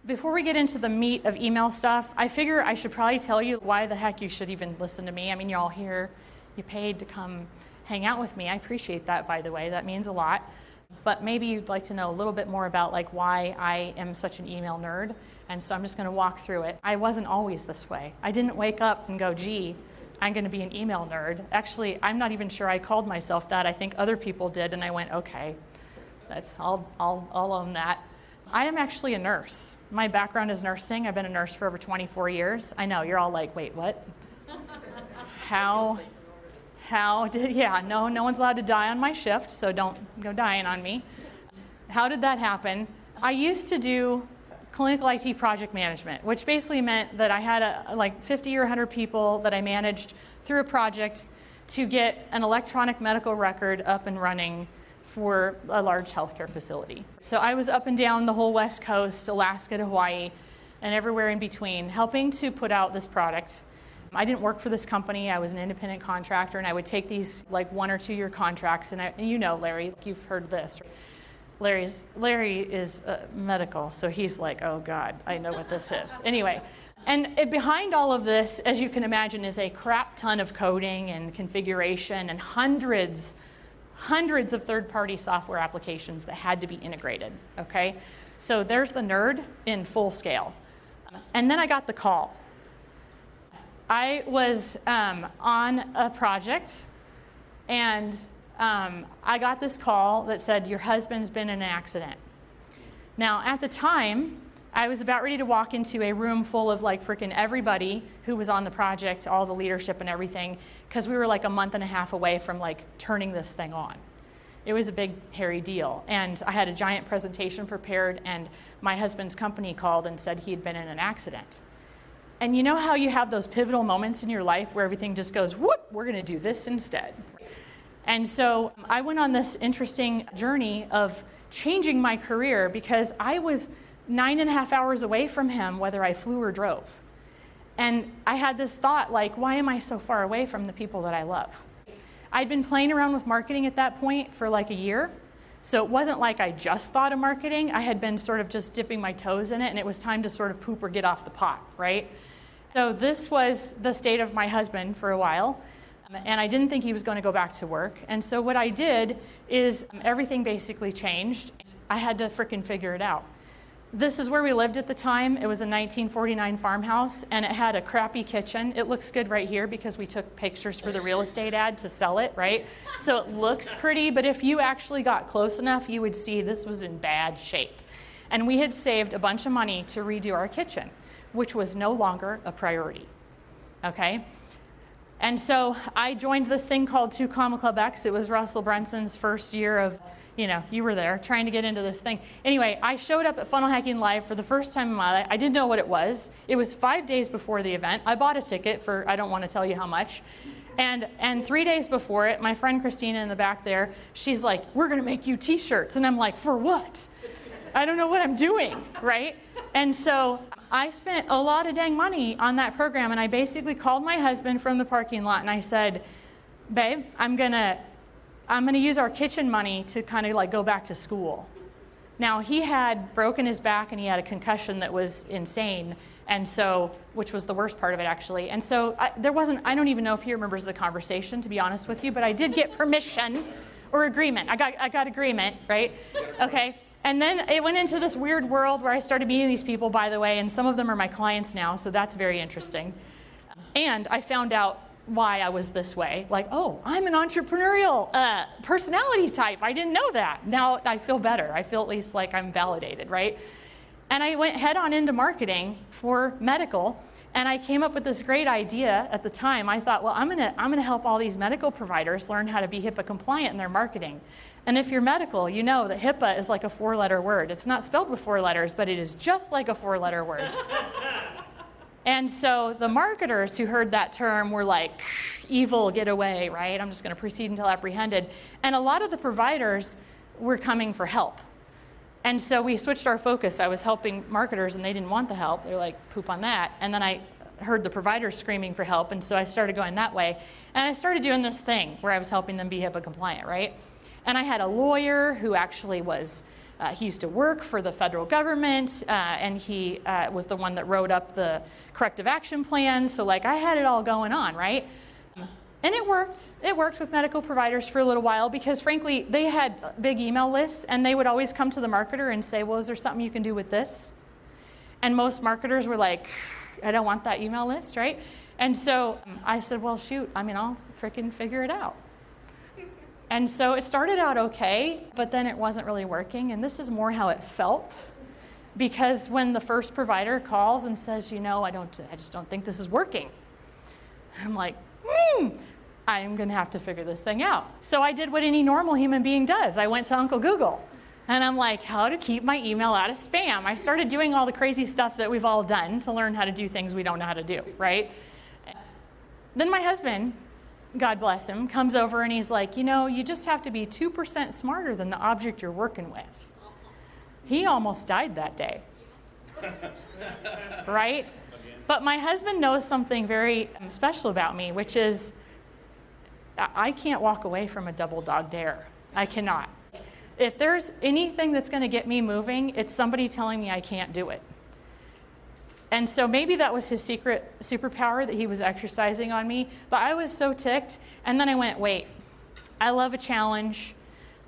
Before we get into the meat of email stuff, I figure I should probably tell you why the heck you should even listen to me. I mean, you're all here, you paid to come hang out with me. I appreciate that, by the way. That means a lot. But maybe you'd like to know a little bit more about like why I am such an email nerd. And so I'm just going to walk through it. I wasn't always this way. I didn't wake up and go, gee, I'm going to be an email nerd. Actually, I'm not even sure I called myself that. I think other people did, and I went, okay, I'll own that. I am actually a nurse. My background is nursing. I've been a nurse for over 24 years. I know, you're all like, wait, what? No one's allowed to die on my shift, so don't go dying on me. How did that happen? I used to do clinical IT project management, which basically meant that I had like 50 or 100 people that I managed through a project to get an electronic medical record up and running for a large healthcare facility. So I was up and down the whole West Coast, Alaska to Hawaii, and everywhere in between, helping to put out this product. I didn't work for this company. I was an independent contractor, and I would take these like 1 or 2 year contracts. And you know Larry, you've heard this. Larry is medical, so he's like, oh God, I know what this is. Anyway, and behind all of this, as you can imagine, is a crap ton of coding and configuration and hundreds of third-party software applications that had to be integrated, okay? So there's the nerd in full scale. And then I got the call. I was on a project, and I got this call that said, your husband's been in an accident. Now, at the time, I was about ready to walk into a room full of like freaking everybody who was on the project, all the leadership and everything, because we were like a month and a half away from like turning this thing on. It was a big, hairy deal. And I had a giant presentation prepared, and my husband's company called and said he had been in an accident. And you know how you have those pivotal moments in your life where everything just goes, whoop, we're gonna do this instead. And so I went on this interesting journey of changing my career because I was 9.5 hours away from him, whether I flew or drove. And I had this thought like, why am I so far away from the people that I love? I'd been playing around with marketing at that point for like a year. So it wasn't like I just thought of marketing. I had been sort of just dipping my toes in it, and it was time to sort of poop or get off the pot, right? So this was the state of my husband for a while. And I didn't think he was going to go back to work. And so what I did is everything basically changed. I had to frickin' figure it out. This is where we lived at the time. It was a 1949 farmhouse, and it had a crappy kitchen. It looks good right here because we took pictures for the real estate ad to sell it, right? So it looks pretty, but if you actually got close enough, you would see this was in bad shape. And we had saved a bunch of money to redo our kitchen, which was no longer a priority, okay? And so I joined this thing called 2 Comma Club X. It was Russell Brunson's first year of, you were there trying to get into this thing. Anyway, I showed up at Funnel Hacking Live for the first time in my life. I didn't know what it was. It was 5 days before the event. I bought a ticket for, I don't want to tell you how much. And 3 days before it, my friend Christina in the back there, she's like, we're going to make you t-shirts. And I'm like, for what? I don't know what I'm doing, right? And so I spent a lot of dang money on that program, and I basically called my husband from the parking lot and I said, babe, I'm gonna use our kitchen money to kind of like go back to school. Now he had broken his back and he had a concussion that was insane, and so, which was the worst part of it actually. And so I don't even know if he remembers the conversation, to be honest with you, but I did get permission or agreement. I got agreement, right? Okay. And then it went into this weird world where I started meeting these people, by the way, and some of them are my clients now, so that's very interesting. And I found out why I was this way. Like, oh, I'm an entrepreneurial personality type. I didn't know that. Now I feel better. I feel at least like I'm validated, right? And I went head on into marketing for medical, and I came up with this great idea at the time. I thought, well, I'm gonna help all these medical providers learn how to be HIPAA compliant in their marketing. And if you're medical, you know that HIPAA is like a 4-letter word. It's not spelled with 4 letters, but it is just like a 4-letter word. And so the marketers who heard that term were like, evil, get away, right? I'm just going to proceed until apprehended. And a lot of the providers were coming for help. And so we switched our focus. I was helping marketers, and they didn't want the help. They're like, poop on that. And then I heard the providers screaming for help, and so I started going that way. And I started doing this thing where I was helping them be HIPAA compliant, right? And I had a lawyer who actually was He used to work for the federal government, and he was the one that wrote up the corrective action plan. So like I had it all going on, right? And it worked. It worked with medical providers for a little while because frankly, they had big email lists and they would always come to the marketer and say, well, is there something you can do with this? And most marketers were like, I don't want that email list, right? And so I said, well, shoot, I'll freaking figure it out. And so it started out okay, but then it wasn't really working. And this is more how it felt. Because when the first provider calls and says, I just don't think this is working. I'm like, I'm going to have to figure this thing out. So I did what any normal human being does. I went to Uncle Google. And I'm like, how to keep my email out of spam. I started doing all the crazy stuff that we've all done to learn how to do things we don't know how to do, right? Then my husband, God bless him, comes over and he's like, you just have to be 2% smarter than the object you're working with. He almost died that day, right? But my husband knows something very special about me, which is I can't walk away from a double dog dare. I cannot. If there's anything that's going to get me moving, it's somebody telling me I can't do it. And so maybe that was his secret superpower that he was exercising on me, but I was so ticked. And then I went, wait, I love a challenge.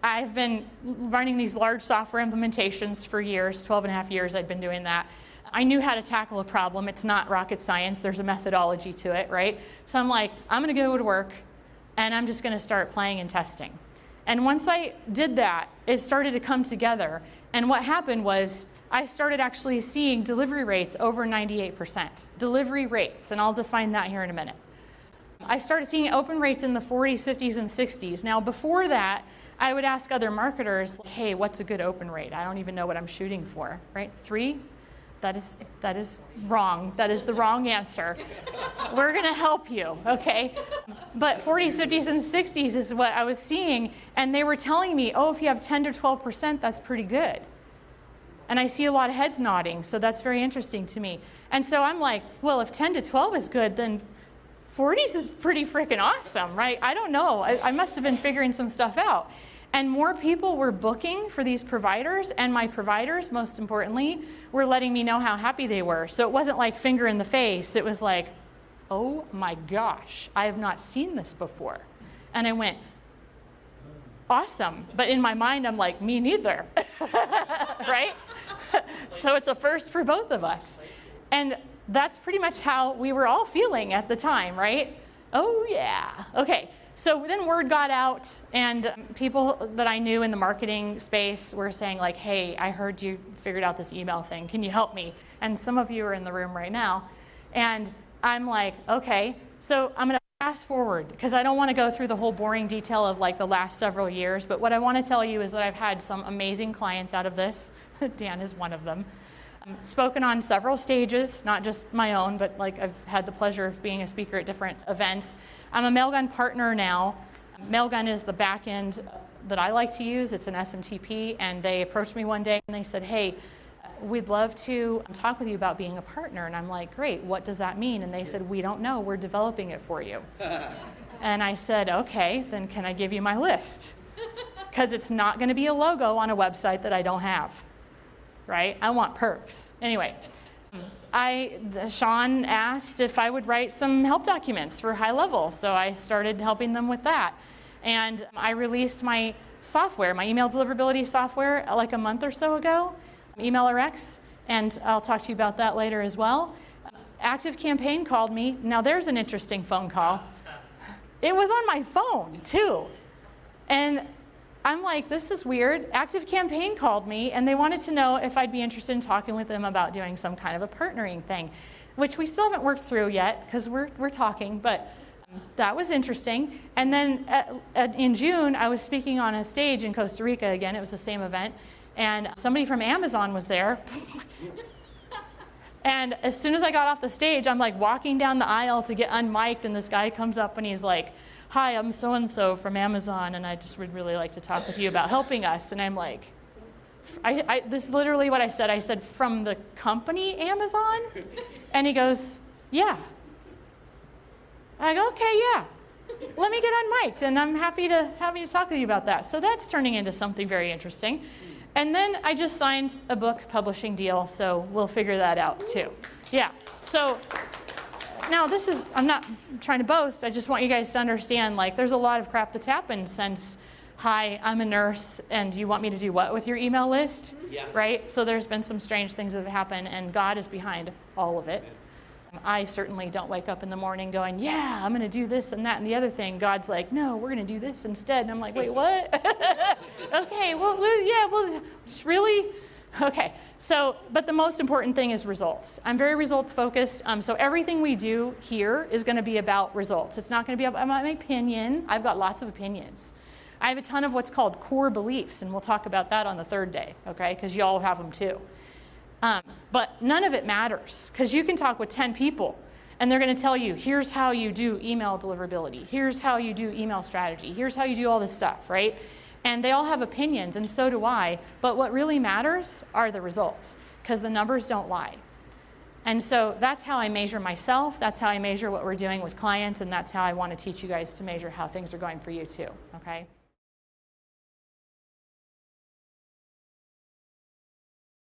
I've been running these large software implementations for years, 12 and a half years I'd been doing that. I knew how to tackle a problem. It's not rocket science. There's a methodology to it, right? So I'm like, I'm going to go to work and I'm just going to start playing and testing. And once I did that, it started to come together. And what happened was I started actually seeing delivery rates over 98%. Delivery rates, and I'll define that here in a minute. I started seeing open rates in the 40s, 50s, and 60s. Now, before that, I would ask other marketers, hey, what's a good open rate? I don't even know what I'm shooting for, right? 3? That is wrong. That is the wrong answer. We're going to help you, okay? But 40s, 50s, and 60s is what I was seeing, and they were telling me, oh, if you have 10 to 12%, that's pretty good. And I see a lot of heads nodding, so that's very interesting to me. And so I'm like, well, if 10 to 12 is good, then 40s is pretty freaking awesome, right? I don't know. I must have been figuring some stuff out. And more people were booking for these providers, and my providers, most importantly, were letting me know how happy they were. So it wasn't like finger in the face. It was like, oh my gosh, I have not seen this before. And I went, awesome. But in my mind, I'm like, me neither, right? So it's a first for both of us. And that's pretty much how we were all feeling at the time, right? Oh yeah, okay. So then word got out, and people that I knew in the marketing space were saying like, hey, I heard you figured out this email thing. Can you help me? And some of you are in the room right now. And I'm like, okay, so I'm going to fast forward because I don't want to go through the whole boring detail of like the last several years. But what I want to tell you is that I've had some amazing clients out of this. Dan is one of them. Spoken on several stages, not just my own, but like I've had the pleasure of being a speaker at different events. I'm a Mailgun partner now. Mailgun is the back end that I like to use. It's an SMTP, and they approached me one day and they said, hey, we'd love to talk with you about being a partner. And I'm like, great, what does that mean? And they said, we don't know, we're developing it for you. And I said, okay, then can I give you my list? Because it's not going to be a logo on a website that I don't have, right? I want perks. Anyway. Sean asked if I would write some help documents for high level, so I started helping them with that. And I released my software, my email deliverability software, like a month or so ago, EmailRx, and I'll talk to you about that later as well. ActiveCampaign called me. Now there's an interesting phone call. It was on my phone too. And I'm like, this is weird. ActiveCampaign called me, and they wanted to know if I'd be interested in talking with them about doing some kind of a partnering thing, which we still haven't worked through yet because we're talking, but that was interesting. And then in June, I was speaking on a stage in Costa Rica again. It was the same event, and somebody from Amazon was there. And as soon as I got off the stage, I'm like walking down the aisle to get unmiked, and this guy comes up and he's like, hi, I'm so-and-so from Amazon, and I just would really like to talk with you about helping us. And I'm like, this is literally what I said. I said, from the company Amazon? And he goes, yeah. I go, okay, yeah. Let me get unmiked, and I'm happy to talk with you about that. So that's turning into something very interesting. And then I just signed a book publishing deal, so we'll figure that out too. Yeah, so now this is, I'm not trying to boast, I just want you guys to understand, like, there's a lot of crap that's happened since, hi, I'm a nurse, and you want me to do what with your email list? Yeah. Right? So there's been some strange things that have happened, and God is behind all of it. I certainly don't wake up in the morning going, yeah, I'm going to do this and that and the other thing. God's like, no, we're going to do this instead. And I'm like, wait, what? Okay, well, just really? Okay, so, but the most important thing is results. I'm very results focused. So everything we do here is going to be about results. It's not going to be about my opinion. I've got lots of opinions. I have a ton of what's called core beliefs, and we'll talk about that on the third day, okay? Because you all have them too. But none of it matters, because you can talk with 10 people and they're going to tell you, here's how you do email deliverability, here's how you do email strategy, here's how you do all this stuff, right? And they all have opinions, and so do I, but what really matters are the results, because the numbers don't lie. And so that's how I measure myself, that's how I measure what we're doing with clients, and that's how I want to teach you guys to measure how things are going for you too, okay?